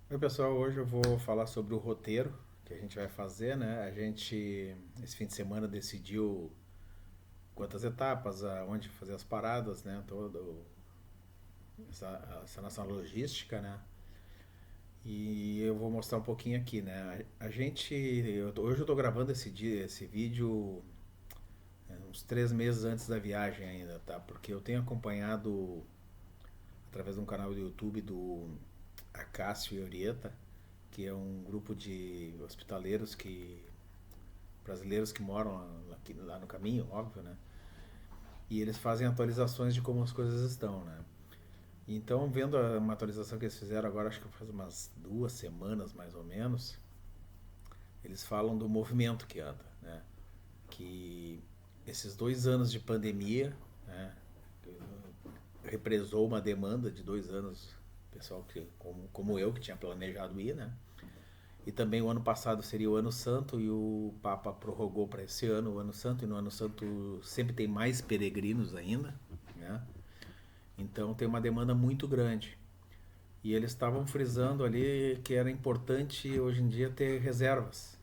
Oi pessoal, hoje eu vou falar sobre o roteiro que a gente vai fazer, né? Esse fim de semana, decidiu quantas etapas, onde fazer as paradas, né? Essa nossa logística, né? E eu vou mostrar um pouquinho aqui, né? Hoje eu tô gravando esse vídeo uns 3 meses antes da viagem ainda, tá? Porque eu tenho acompanhado através de um canal do YouTube do Acácio e Orieta, que é um grupo de hospitaleiros brasileiros que moram lá no caminho, óbvio, né? E eles fazem atualizações de como as coisas estão, né? Então, vendo uma atualização que eles fizeram agora, acho que faz umas 2 semanas mais ou menos, eles falam do movimento que anda, né? Que esses 2 anos de pandemia, né, represou uma demanda de 2 anos, pessoal que, como eu, que tinha planejado ir, né? E também o ano passado seria o Ano Santo e o Papa prorrogou para esse ano o Ano Santo, e no Ano Santo sempre tem mais peregrinos ainda, né? Então tem uma demanda muito grande. E eles estavam frisando ali que era importante hoje em dia ter reservas,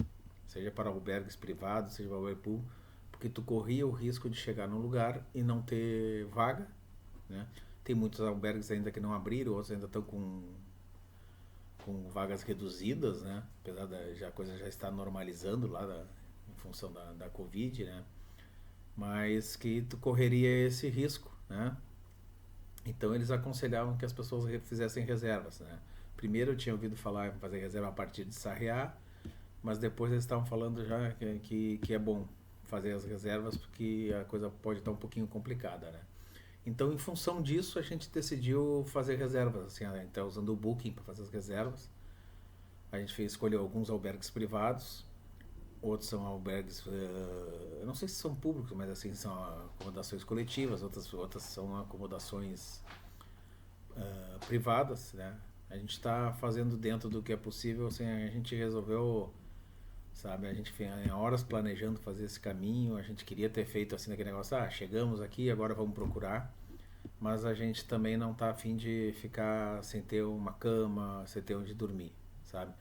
seja para albergues privados, seja para o Whirlpool, porque tu corria o risco de chegar num lugar e não ter vaga, né? Tem muitos albergues ainda que não abriram, outros ainda estão com vagas reduzidas, né? Apesar da a coisa já estar normalizando em função da Covid, né? Mas que tu correria esse risco, né? Então eles aconselhavam que as pessoas fizessem reservas, né? Primeiro eu tinha ouvido falar em fazer reserva a partir de Sarriá, mas depois eles estavam falando já que é bom fazer as reservas porque a coisa pode estar um pouquinho complicada, né? Então, em função disso, a gente decidiu fazer reservas, assim, a gente está usando o Booking para fazer as reservas. A gente escolheu alguns albergues privados, outros são albergues, eu não sei se são públicos, mas assim, são acomodações coletivas, outras são acomodações privadas, né? A gente está fazendo dentro do que é possível, assim, a gente resolveu, sabe, a gente em horas planejando fazer esse caminho, a gente queria ter feito assim aquele negócio, chegamos aqui, agora vamos procurar, mas a gente também não tá afim de ficar sem ter uma cama, sem ter onde dormir, sabe?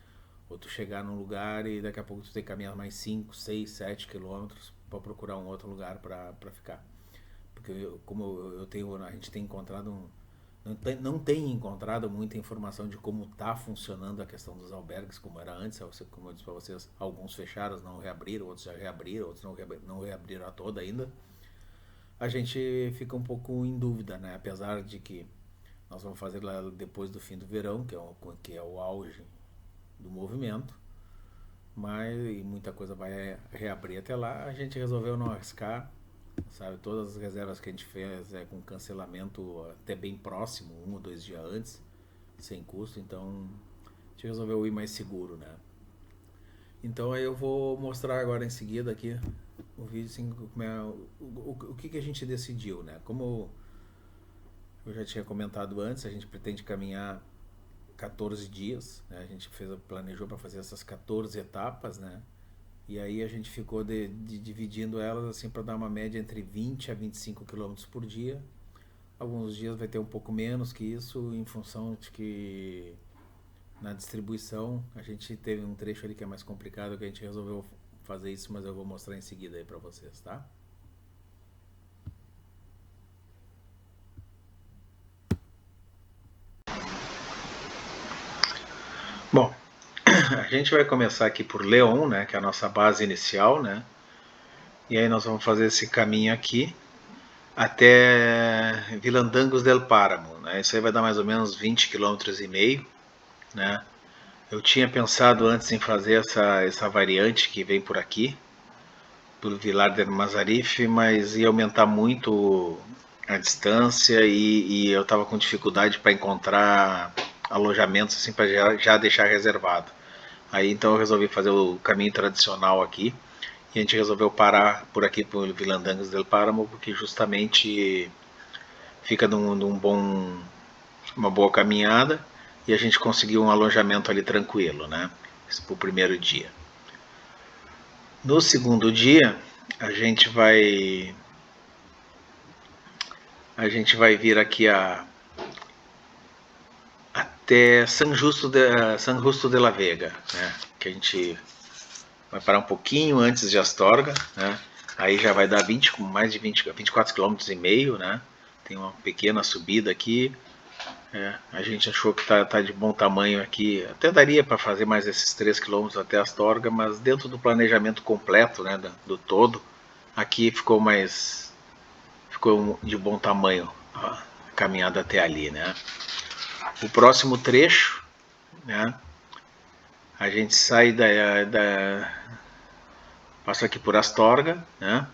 Ou tu chegar num lugar e daqui a pouco tu tem que caminhar mais 5 6 7 quilômetros para procurar um outro lugar para ficar. Porque a gente tem encontrado não tem encontrado muita informação de como está funcionando a questão dos albergues, como era antes. Como eu disse para vocês, alguns fecharam, não reabriram, outros já reabriram, outros não reabriram a toda ainda. A gente fica um pouco em dúvida, né? Apesar de que nós vamos fazer lá depois do fim do verão, que é o auge do movimento, mas e muita coisa vai reabrir até lá. A gente resolveu não arriscar, sabe? Todas as reservas que a gente fez é com cancelamento até bem próximo, 1 ou 2 dias antes, sem custo. Então a gente resolveu ir mais seguro, né? Então aí eu vou mostrar agora em seguida aqui o vídeo, assim, o que a gente decidiu, né? Como eu já tinha comentado antes, a gente pretende caminhar 14 dias, né? A gente planejou para fazer essas 14 etapas, né? E aí a gente ficou dividindo elas assim para dar uma média entre 20 a 25 quilômetros por dia. Alguns dias vai ter um pouco menos que isso, em função de que na distribuição a gente teve um trecho ali que é mais complicado, que a gente resolveu fazer isso, mas eu vou mostrar em seguida aí para vocês, tá? Bom, a gente vai começar aqui por León, né, que é a nossa base inicial, né? E aí nós vamos fazer esse caminho aqui até Vilandangos del Páramo, né? Isso aí vai dar mais ou menos 20,5 km, né? Eu tinha pensado antes em fazer essa variante que vem por aqui, por Vilar del Mazarife, mas ia aumentar muito a distância e eu estava com dificuldade para encontrar alojamentos assim para já deixar reservado. Aí então eu resolvi fazer o caminho tradicional aqui e a gente resolveu parar por aqui por Vilandangos del Páramo porque justamente fica uma boa caminhada e a gente conseguiu um alojamento ali tranquilo, né? Isso pro primeiro dia. No segundo dia, a gente vai a gente vai vir aqui até San Justo de la Vega, né? Que a gente vai parar um pouquinho antes de Astorga, né? Aí já vai dar mais de 24 km e meio, né? Tem uma pequena subida aqui. A gente achou que tá de bom tamanho aqui. Até daria para fazer mais esses 3 km até Astorga, mas dentro do planejamento completo, né, do todo, aqui ficou de bom tamanho a caminhada até ali, né? O próximo trecho, né? A gente sai passa aqui por Astorga, né?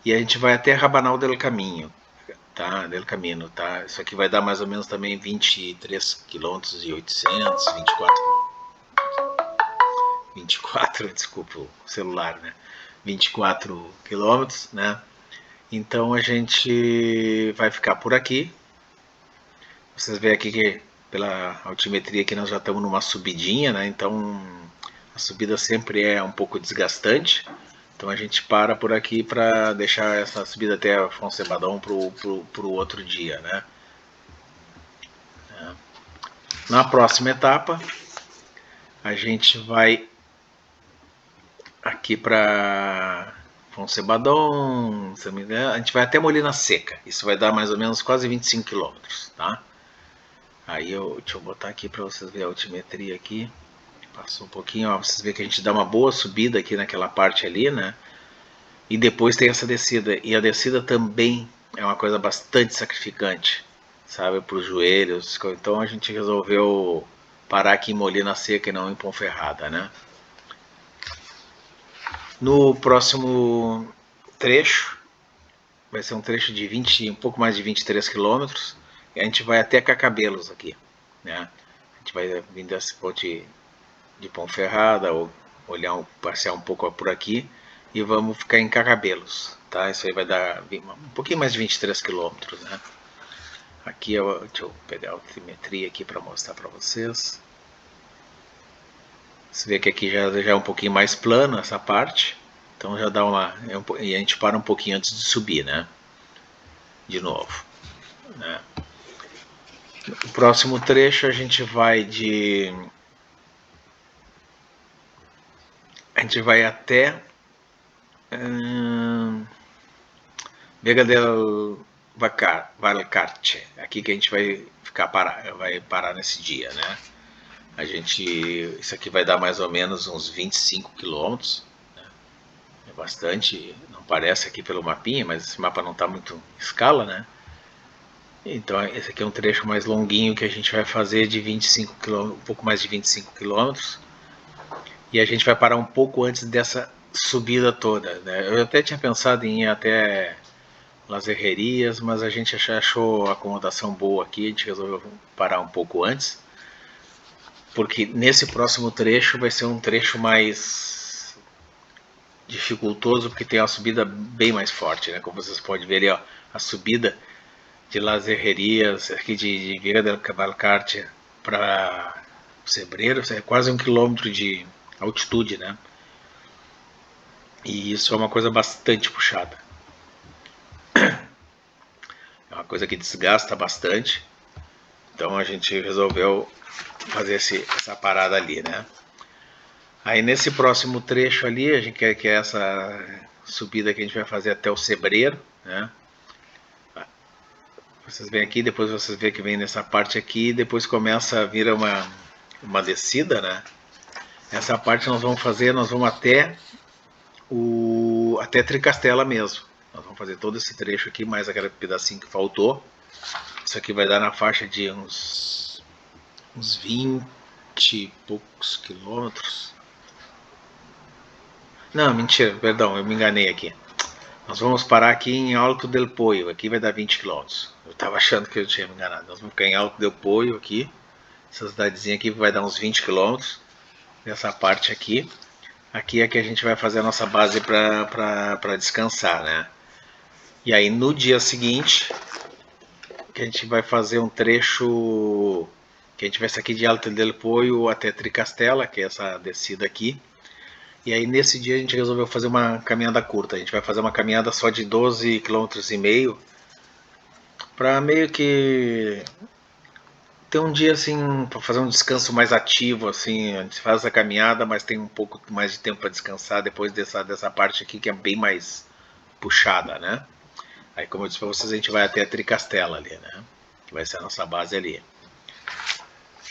E a gente vai até Rabanal del Caminho, tá? Del Camino, tá? Isso aqui vai dar mais ou menos também 23 km e 800, 24, desculpa o celular, né? 24 quilômetros, né? Então a gente vai ficar por aqui. Vocês veem aqui que pela altimetria que nós já estamos numa subidinha, né? Então a subida sempre é um pouco desgastante. Então a gente para por aqui para deixar essa subida até Fonsebadão pro outro dia, né? Na próxima etapa a gente vai aqui para Fonsebadão, a gente vai até Molina Seca. Isso vai dar mais ou menos quase 25 quilômetros, tá? Aí deixa eu botar aqui para vocês verem a altimetria aqui. Passou um pouquinho, ó, vocês verem que a gente dá uma boa subida aqui naquela parte ali, né? E depois tem essa descida. E a descida também é uma coisa bastante sacrificante, sabe? Para os joelhos. Então a gente resolveu parar aqui em Molina Seca e não em Ponferrada, né? No próximo trecho, vai ser um trecho de um pouco mais de 23 quilômetros. E a gente vai até Cacabelos aqui, né? A gente vai vindo desse ponte de Ponferrada, ou passear um pouco por aqui, e vamos ficar em Cacabelos, tá? Isso aí vai dar um pouquinho mais de 23 quilômetros, né? Aqui, deixa eu pegar a altimetria aqui para mostrar para vocês. Você vê que aqui já é um pouquinho mais plano essa parte, então já dá e a gente para um pouquinho antes de subir, né? De novo, né? O próximo trecho a gente vai até Vega del Valcarce, aqui que a gente vai parar nesse dia, né? Isso aqui vai dar mais ou menos uns 25 quilômetros, né? É bastante, não parece aqui pelo mapinha, mas esse mapa não está muito em escala, né? Então esse aqui é um trecho mais longuinho que a gente vai fazer de 25 km, um pouco mais de 25 quilômetros. E a gente vai parar um pouco antes dessa subida toda, né? Eu até tinha pensado em ir até Las Herrerias, mas a gente achou a acomodação boa aqui, a gente resolveu parar um pouco antes, porque nesse próximo trecho vai ser um trecho mais dificultoso, porque tem uma subida bem mais forte, né? Como vocês podem ver ali, ó, a subida de Las Herrerias, aqui de Vega del Cavalcarte para Sebreiros, é quase 1 quilômetro de altitude, né? E isso é uma coisa bastante puxada. É uma coisa que desgasta bastante. Então a gente resolveu fazer essa parada ali, né? Aí nesse próximo trecho ali, a gente quer que é essa subida que a gente vai fazer até o Sebreiro, né? Vocês vêm aqui, depois vocês veem que vem nessa parte aqui, depois começa a vir uma descida, né? Essa parte nós vamos até Tricastela mesmo. Nós vamos fazer todo esse trecho aqui, mais aquele pedacinho que faltou. Isso aqui vai dar na faixa de uns 20 e poucos quilômetros. Não, mentira, perdão, eu me enganei aqui. Nós vamos parar aqui em Alto del Poio, aqui vai dar 20 quilômetros. Eu estava achando que eu tinha me enganado. Nós vamos ficar em Alto del Poio aqui. Essa cidadezinha aqui vai dar uns 20 quilômetros. Nessa parte aqui. Aqui é que a gente vai fazer a nossa base para descansar, né? E aí no dia seguinte, que a gente vai fazer um trecho que a gente vai sair aqui de Alto del Poio até Tricastela, que é essa descida aqui. E aí nesse dia a gente resolveu fazer uma caminhada curta. A gente vai fazer uma caminhada só de 12,5 km para meio que ter um dia assim para fazer um descanso mais ativo, assim, a gente faz a caminhada, mas tem um pouco mais de tempo para descansar depois dessa parte aqui que é bem mais puxada, né? Aí, como eu disse para vocês, a gente vai até a Tricastela ali, né? Que vai ser a nossa base ali.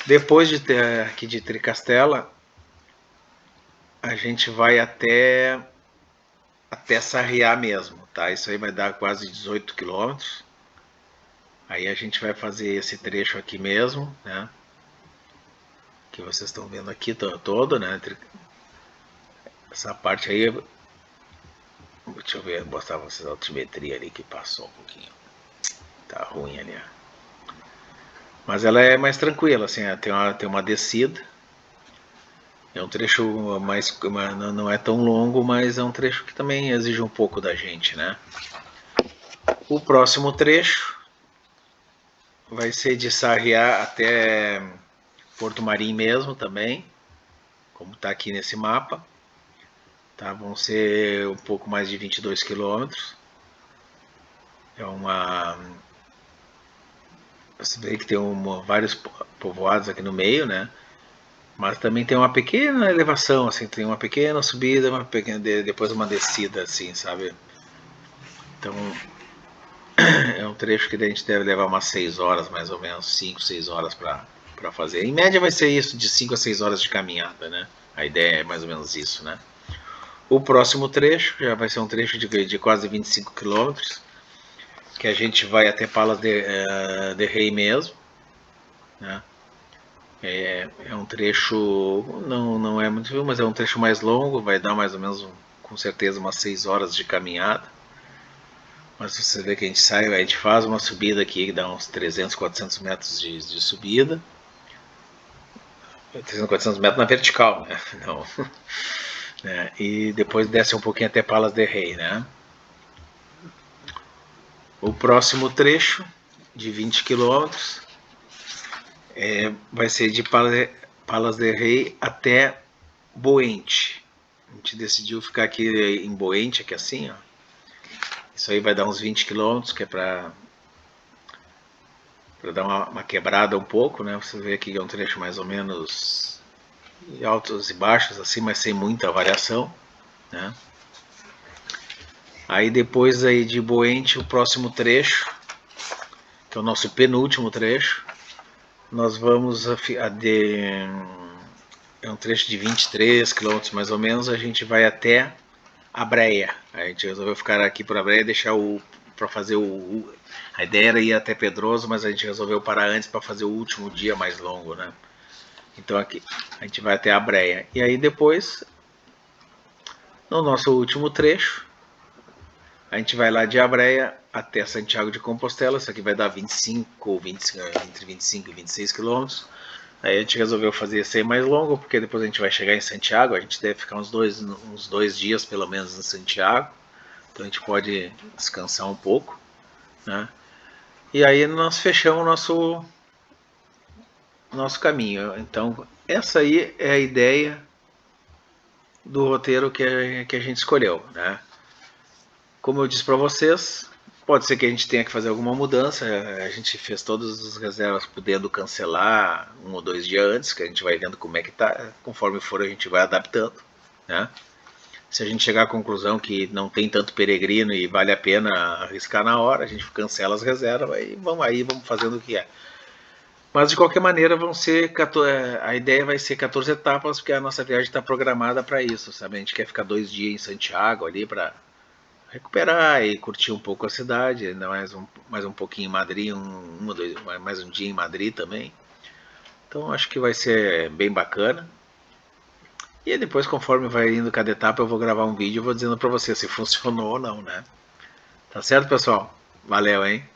Depois de ter aqui de Tricastela, a gente vai até Sarriá mesmo, tá? Isso aí vai dar quase 18 quilômetros. Aí a gente vai fazer esse trecho aqui mesmo, né? Que vocês estão vendo aqui todo, né? Essa parte aí, deixa eu ver, mostrar pra vocês a altimetria ali que passou um pouquinho. Tá ruim ali, ó. Mas ela é mais tranquila, assim, tem uma descida. É um trecho mais, não é tão longo, mas é um trecho que também exige um pouco da gente, né? O próximo trecho vai ser de Sarriá até Porto Marim mesmo também, como está aqui nesse mapa. Tá? Vão ser um pouco mais de 22 quilômetros. É uma... Você vê que tem vários povoados aqui no meio, né? Mas também tem uma pequena elevação, assim, tem uma pequena subida, depois uma descida, assim, sabe? Então é um trecho que a gente deve levar umas 6 horas, mais ou menos, 5, 6 horas para fazer. Em média vai ser isso, de 5 a 6 horas de caminhada, né? A ideia é mais ou menos isso, né? O próximo trecho já vai ser um trecho de quase 25 quilômetros, que a gente vai até Palas de Rei mesmo, né? É um trecho, não é muito, mas é um trecho mais longo, vai dar mais ou menos, com certeza, umas 6 horas de caminhada. Mas você vê que a gente sai, a gente faz uma subida aqui que dá uns 300, 400 metros de subida. 300, 400 metros na vertical, né? Não. Né? E depois desce um pouquinho até Palas de Rei, né? O próximo trecho, de 20 quilômetros, vai ser de Palas de Rei até Boente. A gente decidiu ficar aqui em Boente, aqui assim, ó. Isso aí vai dar uns 20 quilômetros, que é para dar uma quebrada um pouco, né? Você vê aqui que é um trecho mais ou menos altos e baixos, assim, mas sem muita variação, né? Aí depois aí de Boente, o próximo trecho, que é o nosso penúltimo trecho, nós vamos é um trecho de 23 quilômetros mais ou menos, a gente vai até a Breia. A gente resolveu ficar aqui por a Breia e deixar para fazer a ideia era ir até Pedroso, mas a gente resolveu parar antes para fazer o último dia mais longo, né? Então aqui a gente vai até a Breia. E aí depois, no nosso último trecho, a gente vai lá de Abreia até Santiago de Compostela. Isso aqui vai dar 25 ou 20, entre 25 e 26 quilômetros. Aí a gente resolveu fazer esse aí mais longo, porque depois a gente vai chegar em Santiago. A gente deve ficar uns dois dias pelo menos em Santiago. Então a gente pode descansar um pouco, né? E aí nós fechamos o nosso caminho. Então essa aí é a ideia do roteiro que a gente escolheu, né? Como eu disse para vocês, pode ser que a gente tenha que fazer alguma mudança. A gente fez todas as reservas podendo cancelar 1 ou 2 dias antes, que a gente vai vendo como é que tá. Conforme for, a gente vai adaptando, né? Se a gente chegar à conclusão que não tem tanto peregrino e vale a pena arriscar na hora, a gente cancela as reservas e vamos fazendo o que é. Mas de qualquer maneira vão ser a ideia vai ser 14 etapas, porque a nossa viagem está programada para isso, sabe? A gente quer ficar 2 dias em Santiago ali para recuperar e curtir um pouco a cidade, ainda mais um pouquinho em Madrid, mais um dia em Madrid também. Então acho que vai ser bem bacana. E depois, conforme vai indo cada etapa, eu vou gravar um vídeo e vou dizendo para você se funcionou ou não, né? Tá certo, pessoal? Valeu, hein?